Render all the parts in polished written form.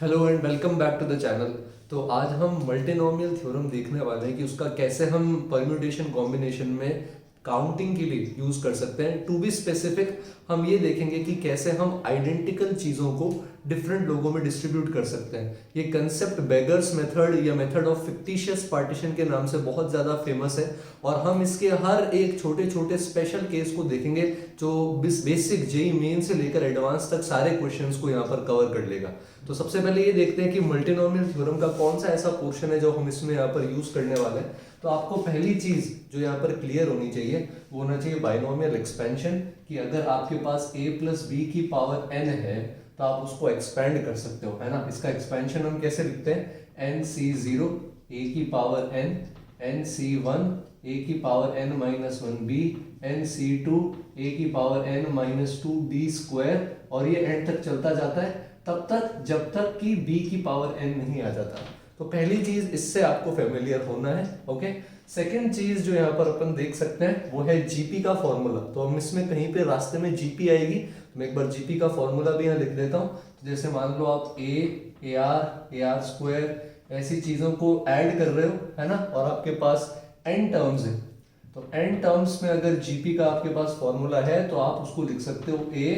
Hello and welcome back to the channel. तो आज हम मल्टीनोमियल थ्योरम देखने वाले हैं कि उसका कैसे हम परम्यूटेशन कॉम्बिनेशन में काउंटिंग के लिए यूज कर सकते हैं। टू बी स्पेसिफिक, हम ये देखेंगे कि कैसे हम आइडेंटिकल चीजों को डिफरेंट लोगों में डिस्ट्रीब्यूट कर सकते हैं। ये कंसेप्ट बेगर्स मेथड या मेथड ऑफ फिक्टिशियस पार्टीशन के नाम से बहुत ज्यादा फेमस है और हम इसके हर एक छोटे छोटे स्पेशल केस को देखेंगे जो बेसिक जेई मेन से लेकर एडवांस तक सारे क्वेश्चंस को यहाँ पर कवर कर लेगा। तो सबसे पहले ये देखते हैं कि मल्टीनोमियल थ्योरम का कौन सा ऐसा पोर्शन है जो हम इसमें यहाँ पर यूज करने वाले हैं। तो आपको पहली चीज जो यहाँ पर क्लियर होनी चाहिए वो होना चाहिए बाइनोमियल एक्सपेंशन, कि अगर आपके पास a प्लस बी की पावर n है तो आप उसको एक्सपेंड कर सकते हो, है ना। इसका एक्सपेंशन हम कैसे लिखते हैं, nc0 a की पावर n, nc1 a की power n minus 1b, nc2 a की power n minus 2b square, और ये एंड तक चलता जाता है तब तक जब तक कि b की पावर n नहीं आ जाता। तो पहली चीज इससे आपको फेमिलियर होना है, ओके। सेकेंड चीज जो यहाँ पर अपन देख सकते हैं वो है जीपी का फॉर्मूला। तो हम इसमें कहीं पे रास्ते में जीपी आएगी तो मैं एक बार जीपी का फॉर्मूला भी यहाँ लिख देता हूँ। तो जैसे मान लो आप ए आर स्क्वायर ऐसी चीजों को ऐड कर रहे हो, है ना, और आपके पास n टर्म्स है। तो n टर्म्स में अगर जीपी का आपके पास फॉर्मूला है तो आप उसको लिख सकते हो a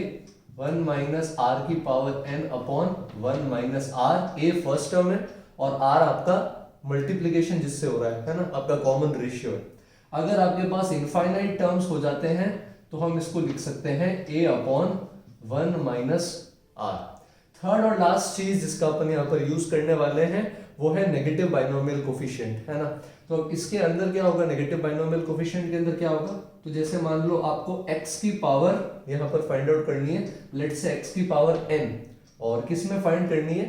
1 माइनस आर की power n upon 1 minus R. A first term है और r आपका मल्टीप्लीकेशन जिससे हो रहा है ना, आपका कॉमन रेशियो है। अगर आपके पास इनफाइनाइट टर्म्स हो जाते हैं तो हम इसको लिख सकते हैं a upon 1 minus R. Third और लास्ट चीज जिसका अपन यहाँ पर यूज करने वाले हैं वो है नेगेटिव बाइनोमियल कोफिशिएंट, है ना। तो अब इसके अंदर क्या होगा, नेगेटिव बाइनोमियल कोफिशिएंट के अंदर क्या होगा, तो जैसे मान लो आपको x की पावर यहाँ पर फाइंड आउट करनी है, लेट से x की पावर n, और किस में फाइंड करनी है,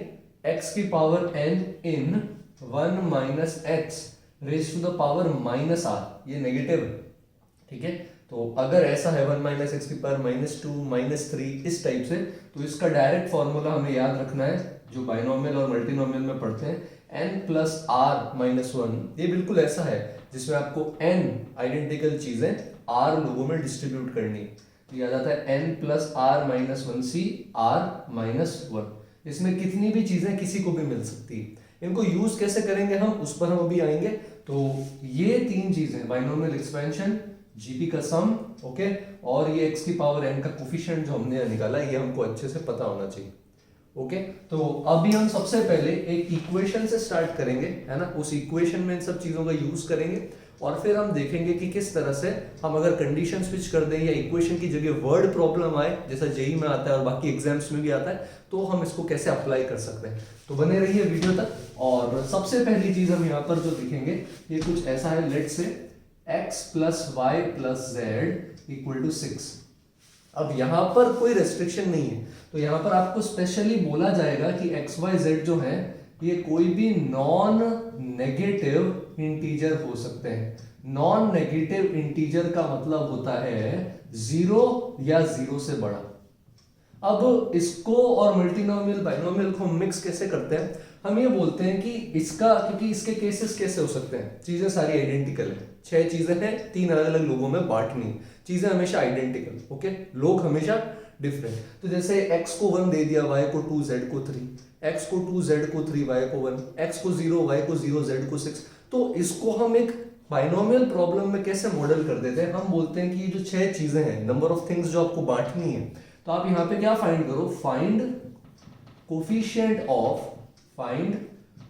x की power n in 1 minus X raise to the power minus R, ये नेगेटिव है, ठीक है। तो अगर ऐसा है 1 माइनस एक्स की पावर माइनस 2 माइनस 3 इस टाइप से, तो इसका डायरेक्ट फॉर्मूला हमें याद रखना है जो बाइनोमियल और मल्टीनोमियल में पढ़ते हैं, n प्लस आर माइनस 1। ये बिल्कुल ऐसा है जिसमें आपको n आइडेंटिकल चीजें r लोगों में डिस्ट्रीब्यूट करनी, तो याद आता है n plus R minus 1c r minus 1। इसमें कितनी भी चीजें किसी को भी मिल सकती है। इनको यूज कैसे करेंगे हम उस पर हम अभी आएंगे। तो ये तीन चीजें, बाइनोमियल एक्सपेंशन, जीपी का सम, ओके, और ये x की पावर n का कोफिशिएंट जो हमने निकाला, ये हमको अच्छे से पता होना चाहिए, ओके। तो अभी हम सबसे पहले एक इक्वेशन से स्टार्ट करेंगे, है ना। उस इक्वेशन में इन सब चीजों का यूज करेंगे और फिर हम देखेंगे कि किस तरह से हम अगर कंडीशन स्विच कर दें या इक्वेशन की जगह वर्ड प्रॉब्लम आए, जैसा जेई में आता है और बाकी एग्जाम्स में भी आता है, तो हम इसको कैसे अप्लाई कर सकते हैं। तो बने रहिए वीडियो तक। और सबसे पहली चीज हम यहाँ पर जो देखेंगे ये कुछ ऐसा है, let say x plus Y plus Z equal to 6। अब यहाँ पर कोई रेस्ट्रिक्शन नहीं है, तो यहाँ पर आपको स्पेशली बोला जाएगा कि एक्स वाई जेड जो है ये कोई भी नॉन नेगेटिव इंटीजर हो सकते हैं। नॉन नेगेटिव इंटीजर का मतलब होता है 0 या 0 से बड़ा। अब इसको और मल्टीनोमियल बाइनोमियल को मिक्स कैसे करते हैं, हम ये बोलते हैं कि इसका, क्योंकि इसके केसेस कैसे हो सकते हैं, चीजें सारी आइडेंटिकल है, 6 चीजें हैं, 3 अलग अलग लोगों में बांटनी, चीजें हमेशा आइडेंटिकल, ओके, लोग हमेशा डिफरेंट। तो जैसे x को 1 दे दिया, y को 2, z को 3, x को 2, z को 3, y को 1, x को 0, y को 0, z को 6। तो इसको हम एक बाइनोमियल प्रॉब्लम में कैसे मॉडल कर देते हैं, हम बोलते हैं कि ये जो 6 चीजें हैं, नंबर ऑफ थिंग्स जो आपको बांटनी है, तो आप यहाँ पे क्या फाइंड करो, find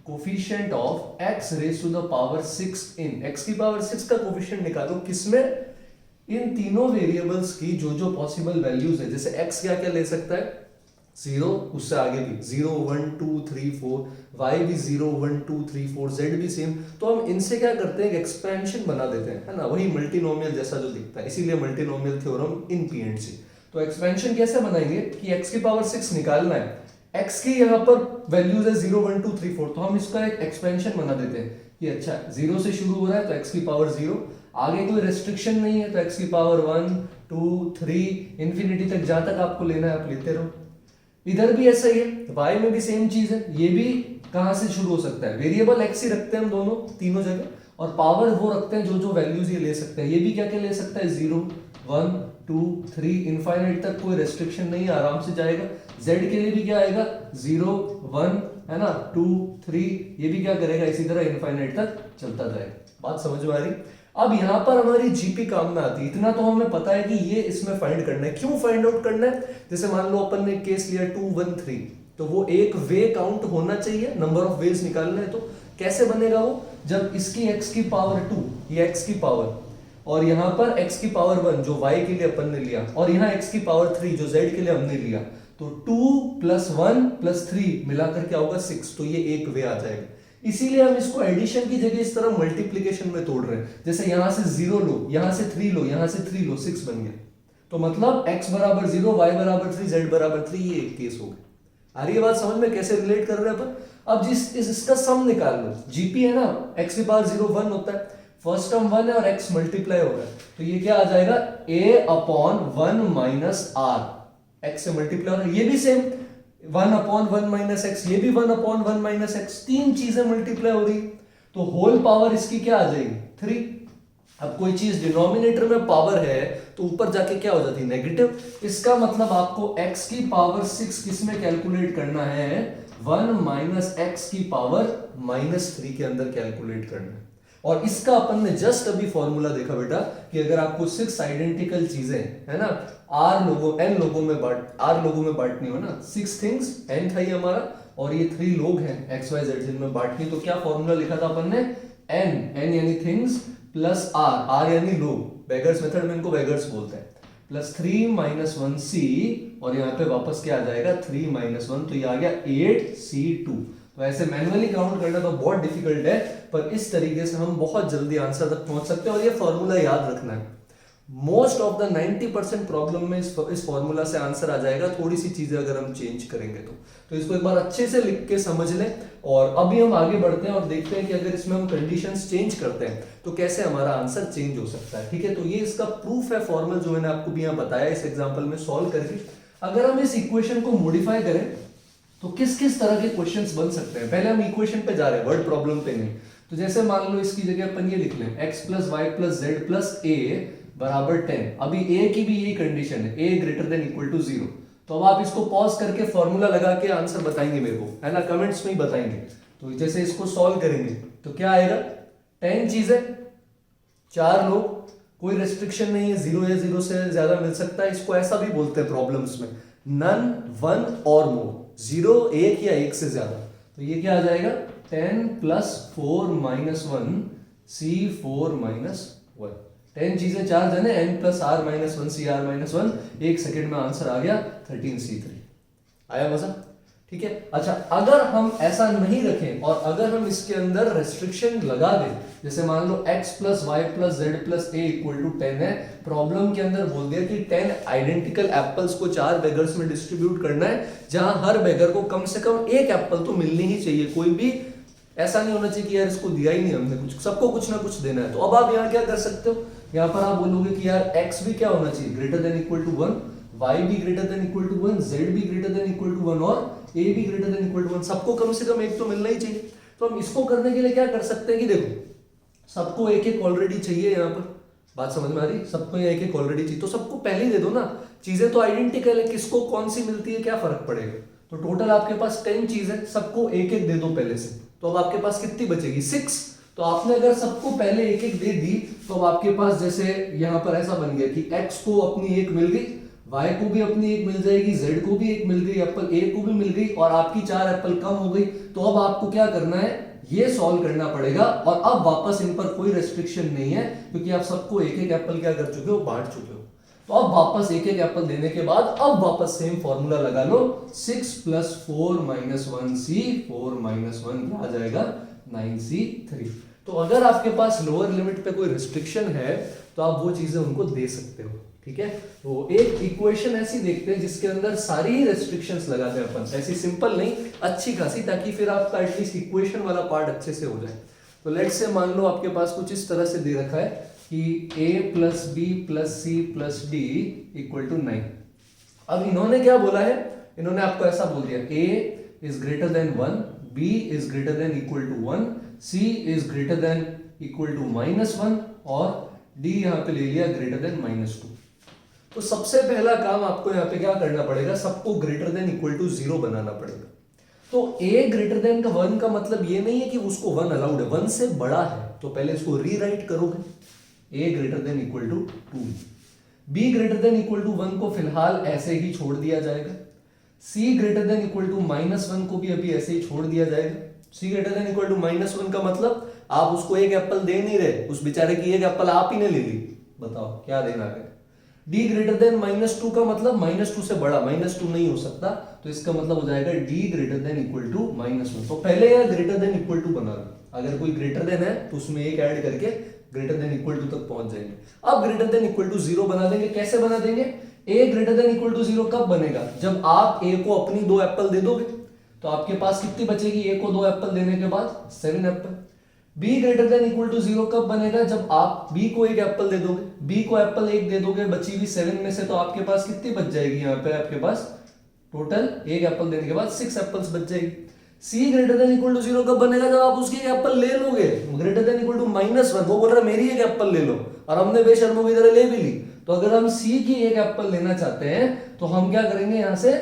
coefficient of x raise to the power 6 in, x की पावर 6 का कोफिशिएंट निकालो, किसमें, इन तीनों वेरिएबल्स की जो जो पॉसिबल वैल्यूज है। जैसे x क्या क्या ले सकता है, 0, उससे आगे भी 0 1 2 3 4, y भी 0 1 2 3 4, z भी सेम। तो हम इनसे क्या करते हैं, एक्सपेंशन बना देते हैं, है ना, वही मल्टीनोमियल जैसा जो दिखता है, इसीलिए मल्टीनोमियल थ्योरम इन पीएनसी। तो एक्सपेंशन कैसे बनाएंगे कि x की पावर 6 निकालना है, x की यहाँ पर वैल्यूज है 0 1 2 3 4, तो हम इसका एक एक्सपेंशन बना देते हैं कि अच्छा 0 से शुरू हो रहा है तो x की पावर 0, आगे कोई रेस्ट्रिक्शन नहीं है तो x की पावर 1 2 3 इंफिनिटी तक, जहां तक आपको लेना है आप लेते रहो। इधर भी ऐसा ही है, y में भी सेम चीज है, ये भी कहां से शुरू हो सकता है, वेरिएबल x ही रखते हैं हम दोनों तीनों जगह, और पावर वो रखते हैं जो जो वैल्यूज ये ले सकते हैं। ये भी क्या क्या ले सकता है, 0 1 2 3 इनफाइनाइट तक कोई रेस्ट्रिक्शन नहीं है, आराम से जाएगा। z के लिए भी क्या आएगा 0 1 है ना, 2 3 ये भी क्या करेगा इसी तरह इनफाइनाइट तक चलता जाएगा। बात समझ में आ रही? अब यहाँ पर हमारी जीपी काम में आती है। इतना तो हमें पता है कि ये इसमें फाइंड करना है। क्यों फाइंड आउट करना है? जैसे मान लो अपन ने केस लिया 2 1 3, तो वो एक वे काउंट होना चाहिए, नंबर ऑफ वेज निकालना है। तो कैसे बनेगा वो? जब इसकी x की पावर 2, ये x की पावर, और यहाँ पर x की पावर 1 जो y के लिए अपन ने लिया, और यहाँ x की पावर 3 जो z के लिए हमने लिया, तो 2 + 1 + 3 मिलाकर क्या होगा 6। तो ये एक वे आ जाएगा। इसीलिए हम इसको एडिशन की जगह इस तरह मल्टीप्लीकेशन में तोड़ रहे हैं। जैसे यहां से 0 लो, यहां से 3 लो, यहां से 3 लो, 6 बन गया। तो मतलब x बराबर 0, y बराबर 3, z बराबर 3, ये एक केस हो गया। आ रही है बात समझ में कैसे रिलेट कर रहे हैं अपन? अब इसका सम निकाल लो। जीपी है ना, x की पावर 0 1 होता है, फर्स्ट टर्म 1 है और x मल्टीप्लाई होगा, तो ये क्या आ जाएगा a/1 - r, x से मल्टीप्लाई हो रहा है। ये भी सेम 1/1 - x, ये भी 1/1 - x, तीन चीजें मल्टीप्लाई हो रही, तो होल पावर इसकी क्या आ जाएगी 3। अब कोई चीज डिनोमिनेटर में पावर है तो ऊपर जाके क्या हो जाती है नेगेटिव। इसका मतलब आपको x की पावर 6 किसमें कैलकुलेट करना है? 1 - x की पावर -3 के अंदर कैलकुलेट करना है। और इसका अपन ने जस्ट अभी फॉर्मूला देखा बेटा कि अगर आपको 6 आइडेंटिकल चीजें है ना n लोगों में बांटनी हो ना, 6 थिंग्स, n था ये हमारा, और ये 3 लोग हैं x y z जिनमें बांटनी, तो क्या फॉर्मूला लिखा था अपन ने? n यानी थिंग्स प्लस r यानी लोग, बेगर्स मेथड में इनको बेगर्स बोलते हैं, प्लस 3 - 1c, और यहाँ पे वापस क्या आ जाएगा 3 - 1, तो ये आ गया 8c2। तो ऐसे मैन्युअली काउंट करना तो बहुत डिफिकल्ट है, पर इस तरीके से हम बहुत जल्दी आंसर तक पहुंच सकते हैं। और ये फॉर्मूला याद रखना है, मोस्ट ऑफ द 90% प्रॉब्लम में इस फॉर्मूला से आंसर आ जाएगा। थोड़ी सी चीजें अगर हम चेंज करेंगे तो इसको एक बार अच्छे से लिख के समझ लें। और अभी हम आगे बढ़ते हैं और देखते हैं कि अगर इसमें हम कंडीशंस चेंज करते हैं तो कैसे हमारा आंसर चेंज हो सकता है। ठीक है, तो ये इसका प्रूफ है फॉर्मल जो मैंने आपको भी यहाँ बताया इस एग्जाम्पल में सॉल्व करके। अगर हम इस इक्वेशन को मॉडिफाई करें तो किस किस तरह के क्वेश्चंस बन सकते हैं। पहले हम इक्वेशन पे जा रहे हैं, वर्ड प्रॉब्लम पे नहीं। तो जैसे मान लो इसकी जगह अपन ये लिख लें x + y + z + a = 10। अभी a की भी यही कंडीशन है, a > 0। तो अब आप इसको पॉज करके फॉर्मूला लगा के आंसर बताएंगे मेरे को, है ना, कमेंट्स में ही बताएंगे। तो जैसे इसको सॉल्व करेंगे तो क्या आएगा, 10 चीजें, 4 लोग, कोई रेस्ट्रिक्शन नहीं है, 0 या 0 से ज्यादा मिल सकता है। इसको ऐसा भी बोलते हैं प्रॉब्लम्स में, नन, 1 और मोर, 0 1 या 1 से ज्यादा। तो ये क्या आ जाएगा 10 + 4 - 1 c4 - 1। 10 चीजें, 4 जने, n + r - 1 cr - 1, 1 सेकेंड में आंसर आ गया 13c3। आया मजा? ठीक है। अच्छा, अगर हम ऐसा नहीं रखें और अगर हम इसके अंदर रेस्ट्रिक्शन लगा दें, जैसे मान लो x + y + z + a = 10 है, प्रॉब्लम के अंदर बोल दिया कि 10 आइडेंटिकल एप्पल्स को 4 बेगर्स में डिस्ट्रीब्यूट करना है, जहां हर बेगर को कम से कम एक एप्पल तो मिलनी ही चाहिए। कोई भी ऐसा नहीं होना चाहिए कि यार इसको दिया ही नहीं हमने कुछ, सबको कुछ ना कुछ देना है। तो अब आप यहाँ क्या कर सकते हो, यहाँ पर आप बोलोगे कि यार x भी क्या होना चाहिए, > 1, y भी > 1, z भी > 1 और a भी > 1, सबको कम से कम एक तो मिलना ही चाहिए। तो हम इसको करने के लिए क्या कर सकते हैं कि देखो सबको एक एक ऑलरेडी चाहिए, यहाँ पर बात समझ में आ रही, सबको एक एक ऑलरेडी चाहिए, तो सबको पहले ही दे दो ना, चीजें तो आइडेंटिकल है, किसको कौन सी मिलती है क्या फर्क पड़ेगा। तो टोटल आपके पास 10 चीजें, सबको एक एक दे दो पहले से, तो अब आपके पास कितनी बचेगी 6। तो आपने अगर सबको पहले एक एक दे दी तो अब आपके पास जैसे यहाँ पर ऐसा बन गया कि x को अपनी एक मिल गई, y को भी अपनी एक मिल जाएगी, z को भी एक मिल गई, एप्पल a को भी मिल गई, और आपकी 4 एप्पल कम हो गई। तो अब आपको क्या करना है, ये सॉल्व करना पड़ेगा। और अब वापस इन पर कोई रेस्ट्रिक्शन नहीं है क्योंकि आप सबको एक एक एप्पल क्या कर चुके हो, बांट चुके हो। तो अब वापस एक एक एप्पल देने के बाद अब वापस सेम फॉर्मूला लगा लो, 6 + 4 - 1c 4 - 1 क्या आ जाएगा 9c3। तो अगर आपके पास लोअर लिमिट पे कोई रिस्ट्रिक्शन है तो आप वो चीजें उनको दे सकते हो। ठीक है, तो एक इक्वेशन ऐसी देखते हैं जिसके अंदर सारी रेस्ट्रिक्शंस लगाते हैं अपन, ऐसी सिंपल नहीं, अच्छी खासी, ताकि फिर आपका एटलीस्ट इक्वेशन वाला पार्ट अच्छे से हो जाए। तो लेट्स से मान लो आपके पास कुछ इस तरह से दे रखा है कि a + b + c + d = 9। अब इन्होंने क्या बोला है, इन्होंने आपको ऐसा बोल दिया a is greater than 1, b is greater than equal to 1, c is greater than equal to -1 और d यहाँ पे ले लिया greater than -2। तो सबसे पहला काम आपको यहाँ पे क्या करना पड़ेगा, सबको ग्रेटर देन इक्वल टू 0 बनाना पड़ेगा। तो a ग्रेटर देन का 1 का मतलब ये नहीं है कि उसको 1 अलाउड है, 1 से बड़ा है, तो पहले इसको रीराइट करोगे, a greater than equal to 2, b greater than equal to 1 को फिलहाल ऐसे ही छोड़ दिया जाएगा, c greater than equal to -1 को भी अभी ऐसे ही छोड़ दिया जाएगा। c greater than equal to -1 का मतलब आप उसको एक एप्पल दे नहीं रहे, उस बेचारे की एक एप्पल आप ही ने ले ली, बताओ क्या देना है। d ग्रेटर देन -2 का मतलब -2 से बड़ा, -2 नहीं हो सकता, तो इसका मतलब हो जाएगा d greater than equal to -1। तो पहले यह ग्रेटर देन इक्वल टू बना लो, अगर कोई ग्रेटर देन है तो उसमें एक ऐड करके ग्रेटर देन इक्वल टू तक पहुंच जाएंगे। अब ग्रेटर देन इक्वल टू 0 बना देंगे। कैसे बना देंगे, a greater than equal to 0 कब बनेगा, जब आप a को अपनी 2 एप्पल दे दोगे, तो आपके पास कितनी बचेगी, a को 2 एप्पल देने के बाद 7 apple. b greater than equal to 0 कब बनेगा, जब आप b को एक एप्पल दे दोगे, b को एप्पल एक दे दोगे बची हुई 7 में से, तो आपके पास कितनी बच जाएगी, यहाँ पे आपके पास टोटल एक एप्पल देने के बाद 6 एप्पल्स बच जाएगी। c greater than equal to 0 कब बनेगा, जब आप उसकी एक एप्पल ले लोगे, ग्रेटर देन इक्वल टू -1, वो बोल रहा है मेरी एक एप्पल ले लो, और हमने बेशर्मों की तरह ले भी ली। तो अगर हम c की एक एप्पल लेना चाहते हैं तो हम क्या करेंगे, यहां से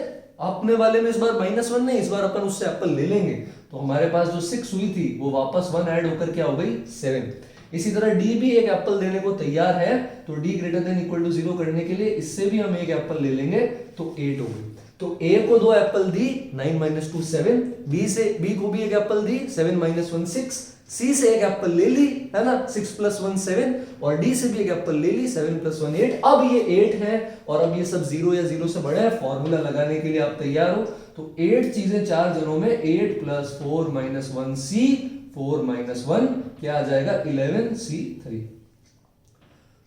अपने वाले में इस बार -1 नहीं, इस बार अपन उससे एप्पल ले लेंगे, तो हमारे पास जो 6 हुई थी वो वापस 1 ऐड होकर क्या हो गई 7। इसी तरह d भी एक एप्पल देने को तैयार है, तो d greater than equal to 0 करने के लिए इससे भी हम एक एप्पल ले लेंगे, तो 8 हो गई। तो a को 2 एप्पल दी, 9 - 2 7, b को भी एक एप्पल दी, 7 - 1 6, c से एक एप्पल ले ली, है ना, 6 + 1 7, और d से भी एक एप्पल ले ली, 7 + 1 8। अब ये 8 है और अब ये सब 0 या 0 से बड़ा है, फॉर्मूला लगाने के लिए आप तैयार हो। तो 8 चीजें 4 जनों में, 8 + 4 - 1c, 4 - 1 क्या आ जाएगा 11c3।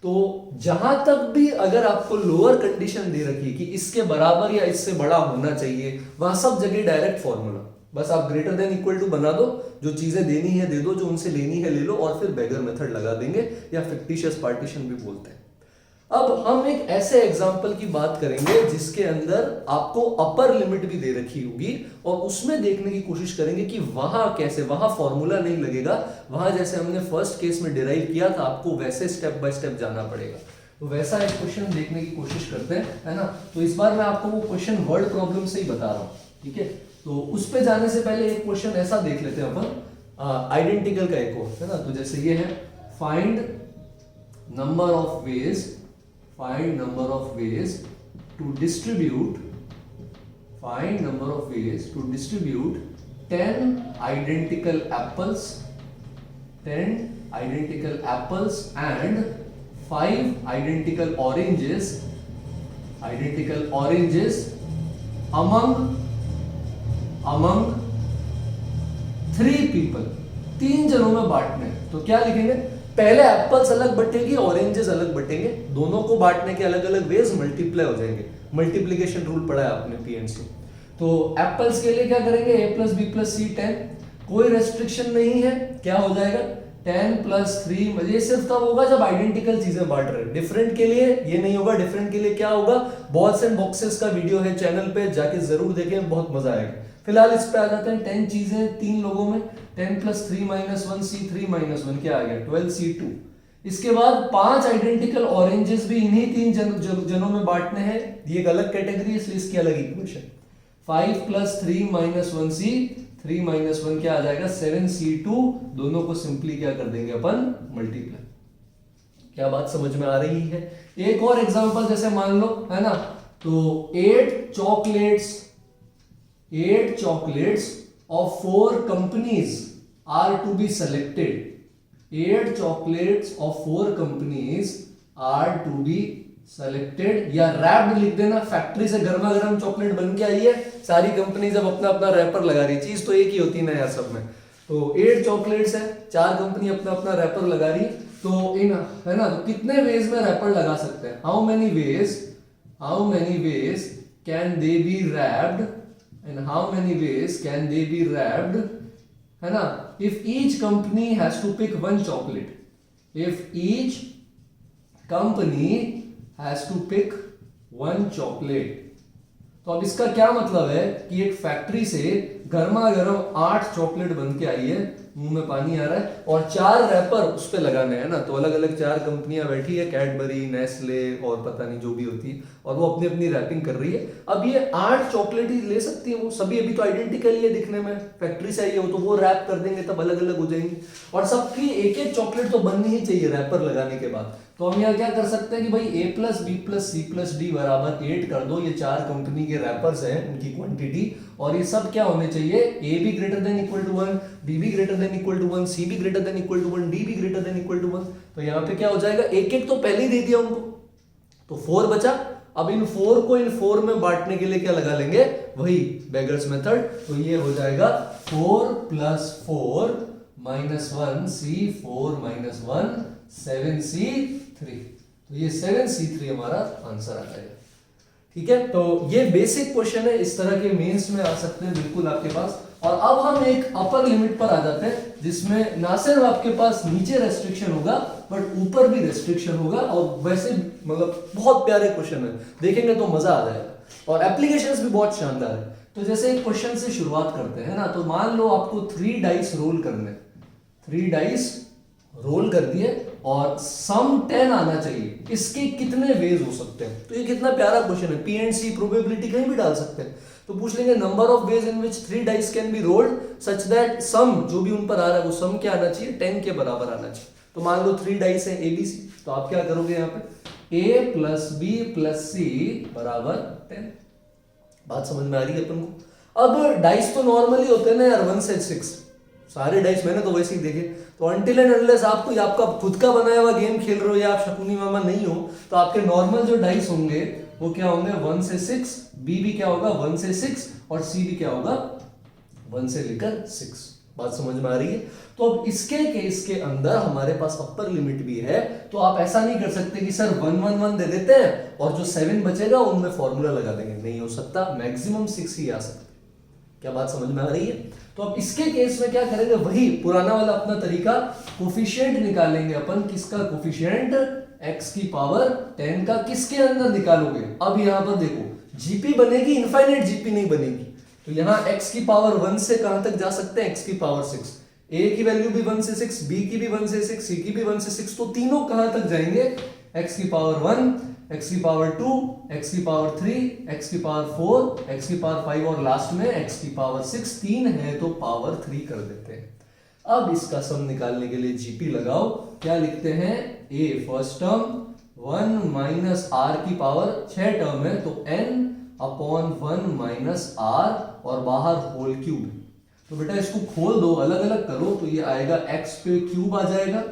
तो जहां तक भी अगर आपको लोअर कंडीशन दे रखी कि इसके बराबर या इससे बड़ा होना चाहिए, वहां सब जगह डायरेक्ट फॉर्मूला, बस आप ग्रेटर देन इक्वल टू बना दो, जो चीजें देनी है दे दो, जो उनसे लेनी है ले लो, और फिर बेगर मेथड लगा देंगे, या फिक्टिशियस पार्टीशन भी बोलते हैं। अब हम एक ऐसे एग्जांपल की बात करेंगे जिसके अंदर आपको अपर लिमिट भी दे रखी होगी, और उसमें देखने की कोशिश करेंगे कि वहां कैसे, वहां फॉर्मूला नहीं लगेगा, वहां जैसे हमने फर्स्ट केस में डिराइव किया था आपको वैसे स्टेप बाय स्टेप जाना पड़ेगा। तो वैसा एक क्वेश्चन देखने की कोशिश करते हैं, है ना। तो इस बार मैं आपको वो क्वेश्चन वर्ड प्रॉब्लम से ही बता रहा हूं, ठीक है। तो उस पे जाने से पहले एक क्वेश्चन ऐसा देख लेते हैं अपन, आइडेंटिकल का एक और, है ना। तो जैसे ये है, find number of veg, find number of ways to distribute 10 identical apples, 10 identical apples and 5 identical oranges among 3 people, 3 जनों में बांटने। तो क्या लिखेंगे, पहले एप्पल्स अलग बटेगी, ऑरेंजेस अलग बटेंगे, दोनों को बांटने के अलग अलग वेज मल्टीप्लाई हो जाएंगे। मल्टीप्लिकेशन रूल पढ़ा है आपने पीएनसी। तो एप्पल्स के लिए क्या करेंगे, a + b + c 10, कोई रेस्ट्रिक्शन नहीं है, क्या हो जाएगा 10 + 3। ये सिर्फ तब होगा जब आइडेंटिकल चीजें बांट रहे हैं, डिफरेंट के लिए ये नहीं होगा। डिफरेंट के लिए क्या होगा, बॉल्स एंड बॉक्सेस का वीडियो है चैनल पे, जाके जरूर देखें, बहुत मजा आएगा। फिलहाल इस पे आ जाते हैं, 10 चीजें 3 लोगों में, 10 + 3 - 1 c, 3 - 1 क्या आ गया 12c2। इसके बाद 5 आइडेंटिकल ऑरेंजेस भी इन्हीं 3 जनों में बांटने हैं, ये एक अलग कैटेगरी है इसलिए इसकी अलग इक्वेशन। 5 + 3 - 1 c, 3 - 1 क्या आ जाएगा 7c2। दोनों को सिंपली क्या कर देंगे अपन, मल्टीप्लाई। क्या बात समझ में आ रही है। एक और एग्जांपल जैसे मान लो, है ना, तो 8 chocolates of 4 companies are to be selected. 8 chocolates of 4 companies are to be selected, या रैप्ड लिख देना, फैक्ट्री से गर्मा गर्म चॉकलेट बन के आई है, सारी कंपनी जब अपना अपना रैपर लगा रही है, चीज तो एक ही होती है ना यार सब में। तो 8 चॉकलेट्स है, 4 कंपनी अपना अपना रैपर लगा रही, तो इन, है ना, तो कितने वेज में रैपर लगा सकते हैं, how many ways can they be wrapped, and how many ways can they be wrapped, है ना, if each company has to pick one chocolate, if each company has to pick one chocolate। तो अब इसका क्या मतलब है कि एक फैक्ट्री से गर्मा गर्म 8 चॉकलेट बन के आई है, मुंह में पानी आ रहा है, और 4 रैपर उस पे लगाने हैं ना, तो अलग अलग 4 कंपनियां बैठी है, कैडबरी, नेस्ले और पता नहीं जो भी होती है, और वो अपनी अपनी रैपिंग कर रही है। अब ये 8 चॉकलेट ही ले सकती है वो सभी, अभी तो आइडेंटिकल ही है दिखने में, फैक्ट्री से आई है वो, तो वो रैप कर देंगे तब अलग अलग हो जाएंगी, और सबकी एक एक चॉकलेट तो बननी ही चाहिए रैपर लगाने के बाद। तो हम यहाँ क्या कर सकते हैं कि भाई a plus B plus C plus D बराबर 8 कर दो, ये 4 कंपनी के रैपर्स हैं, उनकी क्वांटिटी, और ये सब क्या होने चाहिए, a भी greater than equal to 1, b भी greater than equal to 1, c भी greater than equal to 1, d भी ग्रेटर देन इक्वल टू 1। तो यहाँ पे क्या हो जाएगा, एक एक तो पहले ही दे दिया उनको, तो 4 बचा। अब इन 4 को इन 4 में बांटने के लिए क्या लगा लेंगे, वही बेगर्स मेथड, तो ये हो जाएगा 4 plus 4 minus 1 c4 minus 1 7c3, तो ये 7c3 हमारा आंसर आ जाएगा। ठीक है, तो ये बेसिक क्वेश्चन है, इस तरह के मेंस में आ सकते हैं बिल्कुल आपके पास। और अब हम एक अपर लिमिट पर आ जाते हैं, जिसमें ना सिर्फ आपके पास नीचे रेस्ट्रिक्शन होगा बट ऊपर भी रेस्ट्रिक्शन होगा, और वैसे मतलब बहुत प्यारे क्वेश्चन है, देखेंगे तो मजा आ जाएगा, और एप्लीकेशंस भी बहुत शानदार है। तो जैसे एक क्वेश्चन से शुरुआत करते हैं ना, तो मान लो आपको 3 डाइस रोल करने, 3 डाइस रोल कर दिए और सम 10 आना चाहिए, इसके कितने वेज हो सकते हैं। तो ये कितना प्यारा क्वेश्चन है, पी एंड सी प्रोबेबिलिटी कहीं भी डाल सकते हैं। तो पूछ लेंगे number of ways in which 3 dice can be rolled such that sum, जो भी उन पर आ रहा है वो सम क्या आना चाहिए, 10 के बराबर आना चाहिए। तो मान लो 3 डाइस है ए बी सी, तो आप क्या करोगे यहाँ पे a प्लस बी प्लस सी बराबर 10। बात समझ में आ रही है अपन को। अब डाइस तो नॉर्मली होते हैं ना यार 1 से 6, सारे डाइस मैंने तो वैसे ही देखे। तो अनटिल एंड अनलेस आपको आपका खुद का बनाया हुआ गेम खेल रहे हो या आप शकुनी मामा नहीं हो, तो आपके नॉर्मल जो डाइस होंगे वो क्या होंगे 1 से 6, बी भी क्या होगा 1 से 6, और सी भी क्या होगा 1 से लेकर 6। बात समझ में आ रही है। तो अब इसके केस के अंदर हमारे पास अपर लिमिट भी है, तो आप ऐसा नहीं कर सकते कि सर 1 1 1 दे देते हैं और जो 7 बचेगा उनमें फॉर्मूला लगा देंगे, नहीं हो सकता, मैक्सिमम 6 ही आ सकता। क्या बात समझ में आ रही है। तो अब इसके केस में क्या करेंगे, वही पुराना वाला अपना तरीका, कोफिशिएंट निकालेंगे अपन, किसका कोफिशिएंट, x की पावर 10 का, किसके अंदर निकालोगे। अब यहां पर देखो जीपी बनेगी, इनफाइनाइट जीपी नहीं बनेगी। तो यहां x की पावर 1 से कहां तक जा सकते हैं, x की पावर 6, a की वैल्यू भी 1 से 6, b की भी 1 से 6, c की भी 1 से 6, तो तीनों कहां तक जाएंगे, x की पावर 1, x की पावर 2, x की पावर 3, x की पावर 4, x की पावर 5 और लास्ट में x की पावर 6, 3 है तो पावर 3 कर देते हैं। अब इसका सम निकालने के लिए जीपी लगाओ, क्या लिखते हैं, a first term 1 minus r की पावर 6 टर्म है तो n अपॉन 1 माइनस r और बाहर होल क्यूब। तो बेटा इसको खोल दो, अलग अलग करो, तो ये आएगा x पे क्यूब आ जाएगा,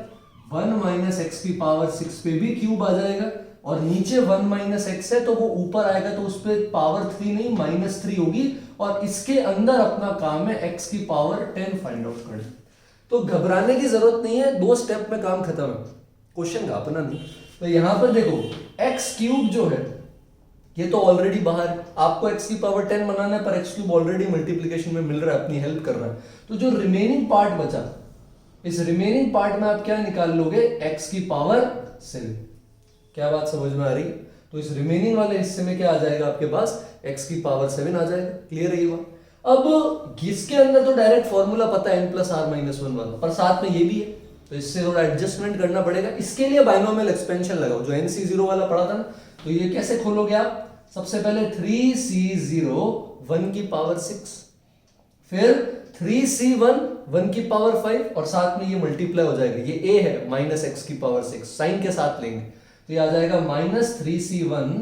1 माइनस x की पावर 6 पे भी क्यूब आ जाएगा, और नीचे 1 माइनस एक्स है तो वो ऊपर आएगा तो उस पर पावर 3 नहीं -3 होगी, और इसके अंदर अपना काम है x की पावर 10 फाइंड आउट करना। तो घबराने की जरूरत नहीं है, 2 स्टेप में काम खत्म है, क्वेश्चन का अपना नहीं। तो यहां पर देखो x क्यूब जो है ये तो ऑलरेडी बाहर है, आपको x की पावर 10 बनाना है, पर x क्यूब ऑलरेडी मल्टीप्लीकेशन में मिल रहा है, अपनी हेल्प कर रहा है। तो जो रिमेनिंग पार्ट बचा, इस रिमेनिंग पार्ट में आप क्या निकाल लोगे, x की पावर 7। क्या बात समझ में आ रही है। तो इस रिमेनिंग वाले हिस्से में क्या आ जाएगा आपके पास, x की पावर 7 आ जाएगा। क्लियर है ये बात। अब इसके अंदर तो डायरेक्ट फॉर्मूला पता है n प्लस r माइनस 1 वाला, पर साथ में ये भी है, तो इससे थोड़ा एडजस्टमेंट करना पड़ेगा। इसके लिए बाइनोमियल एक्सपेंशन लगाओ, जो nc0 वाला पढ़ा था ना, तो ये कैसे खोलोगे आप, सबसे पहले 3c0 1 की पावर 6, फिर 3c1 1 की पावर 5, और साथ में ये मल्टीप्लाई हो जाएगा, ये a है माइनस x की पावर 6, साइन के साथ लेंगे तो ये आ जाएगा -3c1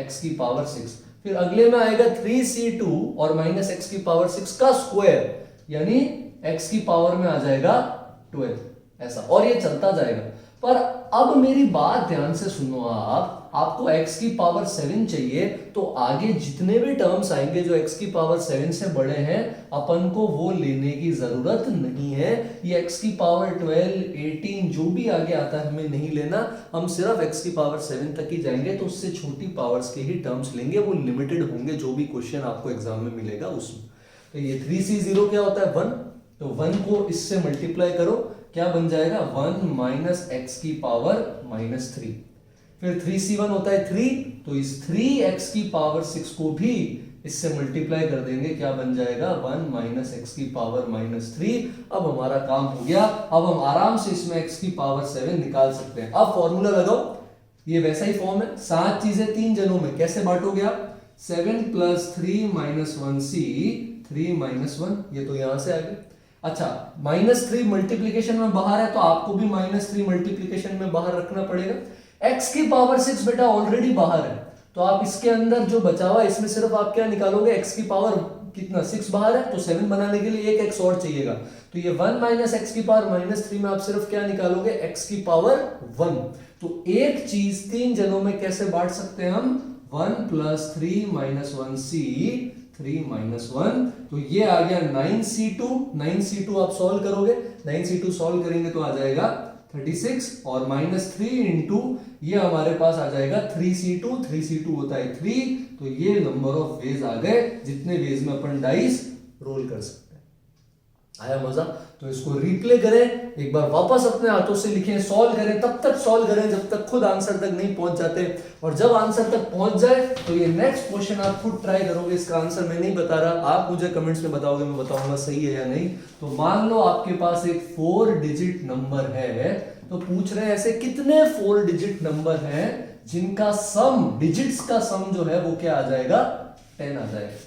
x की पावर 6। फिर अगले में आएगा 3c2 और माइनस x की पावर 6 का स्क्वायर, यानी x की पावर में आ जाएगा 12, ऐसा, और ये चलता जाएगा। पर अब मेरी बात ध्यान से सुनो आपको x की पावर 7 चाहिए, तो आगे जितने भी टर्म्स आएंगे जो x की पावर 7 से बड़े हैं, अपन को वो लेने की जरूरत नहीं है। ये x की पावर 12, 18 जो भी आगे आता है हमें नहीं लेना, हम सिर्फ x की पावर 7 तक ही जाएंगे, तो उससे छोटी पावर्स के ही टर्म्स लेंगे, वो लिमिटेड होंगे, जो भी क्वेश्चन आपको एग्जाम में मिलेगा उसमें। तो ये 3c0 क्या होता है 1, तो 1 को इससे मल्टीप्लाई करो, क्या बन जाएगा 1 माइनस एक्स की पावर -3। फिर 3c1 होता है 3, तो इस 3x की पावर 6 को भी इससे मल्टीप्लाई कर देंगे, क्या बन जाएगा 1 माइनस एक्स की पावर -3। अब हमारा काम हो गया, अब हम आराम से इसमें एक्स की पावर 7 निकाल सकते हैं। अब फॉर्मूला लगाओ, ये वैसा ही फॉर्म है, 7 चीजें 3 जनों में, कैसे बांटोगे आप, 7 + 3 - 1c 3 - 1, ये तो यहां से आ गया। अच्छा, -3 मल्टीप्लीकेशन में बाहर है तो आपको भी -3 मल्टीप्लीकेशन में बाहर रखना पड़ेगा। x की पावर 6 बेटा ऑलरेडी बाहर है, तो आप इसके अंदर जो बचा हुआ इसमें सिर्फ आप क्या निकालोगे, x की पावर कितना 6 बाहर है, तो 7 बनाने के लिए एक x और चाहिएगा, तो ये 1 माइनस एक्स की पावर -3 में आप सिर्फ क्या निकालोगे, x की पावर 1। तो एक चीज 3 जनों में कैसे बांट सकते हैं हम, 1 + 3 - 1c 3 - 1, तो ये आ गया 9c2। 9c2 आप सॉल्व करोगे, 9c2 सॉल्व करेंगे तो आ जाएगा 36 और -3 इंटू ये हमारे पास आ जाएगा 3c2। 3c2 होता है 3, तो ये नंबर ऑफ वेज आ गए जितने वेज में अपन डाइस रोल कर सकते हैं। आया मजा? तो इसको रिप्ले करें एक बार, वापस अपने हाथों से लिखें, सॉल्व करें, तब तक सॉल्व करें जब तक खुद आंसर तक नहीं पहुंच जाते, और जब आंसर तक पहुंच जाए तो ये नेक्स्ट क्वेश्चन आप खुद ट्राई करोगे। इसका आंसर मैं नहीं बता रहा, आप मुझे कमेंट्स में बताओगे, मैं बताऊंगा सही है या नहीं। तो मान लो आपके पास एक 4 डिजिट नंबर है, तो पूछ रहे हैं ऐसे कितने 4 डिजिट नंबर हैं जिनका सम, डिजिट्स का सम जो है वो क्या आ जाएगा, 10 आ जाएगा।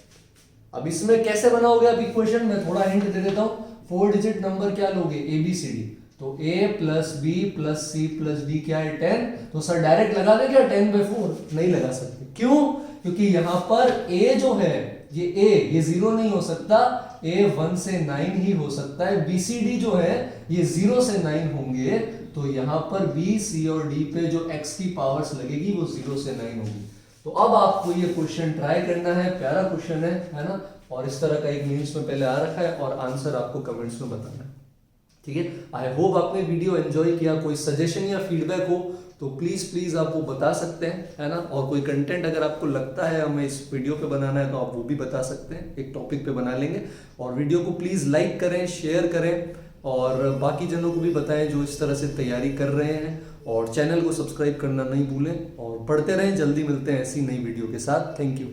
अब इसमें कैसे बनाओगे आप इक्वेशन, में थोड़ा हिंट दे देता हूं। 4 डिजिट नंबर क्या लोगे, ABCD, तो A + B + C + D क्या है 10, तो सर डायरेक्ट लगा दे क्या 10/4, नहीं लगा सकते, क्यों, क्योंकि यहां पर A जो है ये 0 नहीं हो सकता, A 1 से 9 ही हो सकता है, BCD जो है ये 0 से 9 होंगे, तो यहां पर B, C और D पे जो x की पावर्स लगेगी वो 0 से 9 होगी। तो अब आपको ये क्वेश्चन ट्राई करना है, प्यारा क्वेश्चन है ना, और इस तरह का एक मीम्स में पहले आ रखा है, और आंसर आपको कमेंट्स में बताना है, ठीक है। आई होप आपने वीडियो एंजॉय किया। कोई सजेशन या फीडबैक हो तो प्लीज आप वो बता सकते हैं, है ना, और कोई कंटेंट अगर आपको लगता है हमें इस वीडियो पे बनाना है तो आप वो भी बता सकते हैं, एक टॉपिक पे बना लेंगे। और वीडियो को प्लीज लाइक करें, शेयर करें, और बाकी जनों को भी बताएं जो इस तरह से तैयारी कर रहे हैं, और चैनल को सब्सक्राइब करना नहीं भूलें, और पढ़ते रहें। जल्दी मिलते हैं ऐसी नई वीडियो के साथ। Thank you.